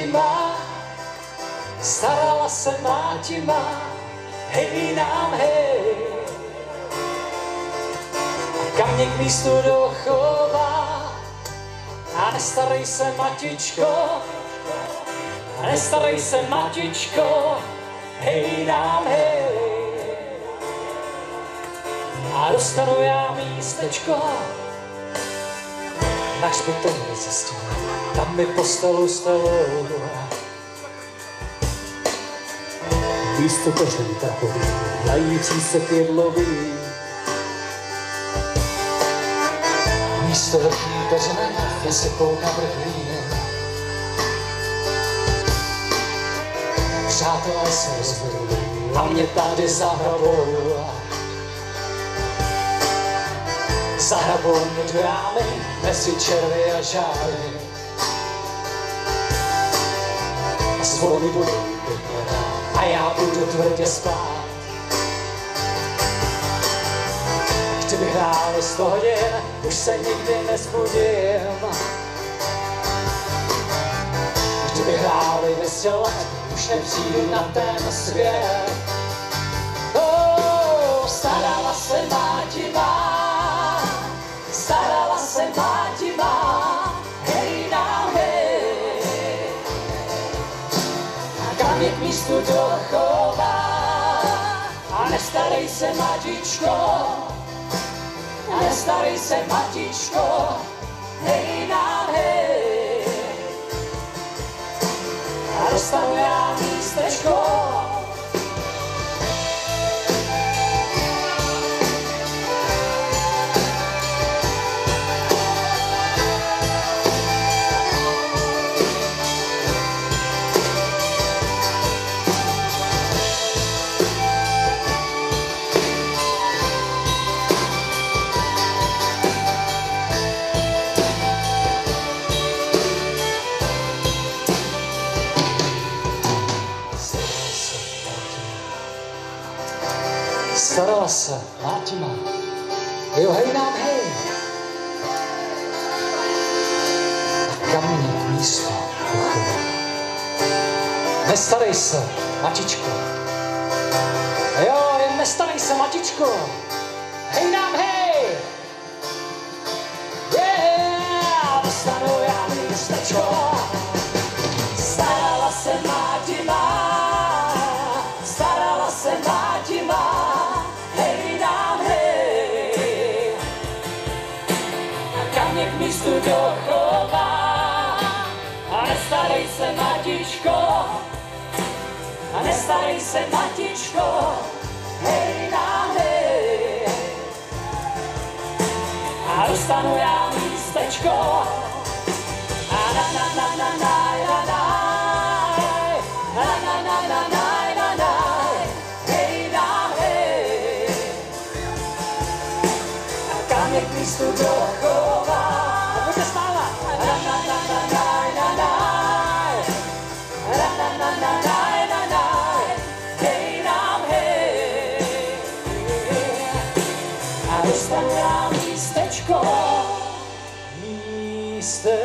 má, starala se máti má, hej nám hej. Kaměk místu dochová a nestarej se matičko, nestarej se matičko, hej nám hej. A dostanu já místečko na hřbitovní cestě, tam mi postelu stavou. Místo kořen takový, lající se kydlový. Místo vrchní peřené, vysypou na vrchlíně. Přátelé se rozvedou a mě tady zahrabou. Zahrabou mě do jámy mezi červy a žáby. A zvony budou pěkně a já budu tvrdě spát. Kdyby hráli 100 hodin, už se nikdy nezbudím. Kdyby hráli 200 let, už nepřijdu na ten svět. Starala se máti má, starala se máti má, hej nám hej. A kaměk místu dochová a nestarej se matičko, nestarej se matičko, hej nám hej. A dostanu já místečko. Starala se máti má, jo hej nám hej. A kaměk místo dochová. Nestarej se, matičko. Jo, jen nestarej se, matičko. Hej nám hej. Yeah, dostanu já místečko. Starala se máti má, starala se máti má. Kaměk místu dochová a nestarej se matičko, a nestarej se matičko, hej nám hej. A dostanu já místečko a na na na na na na na na na na na na na, hej nám hej. A kaměk místu dochová. Dostanu já místečko, místečko.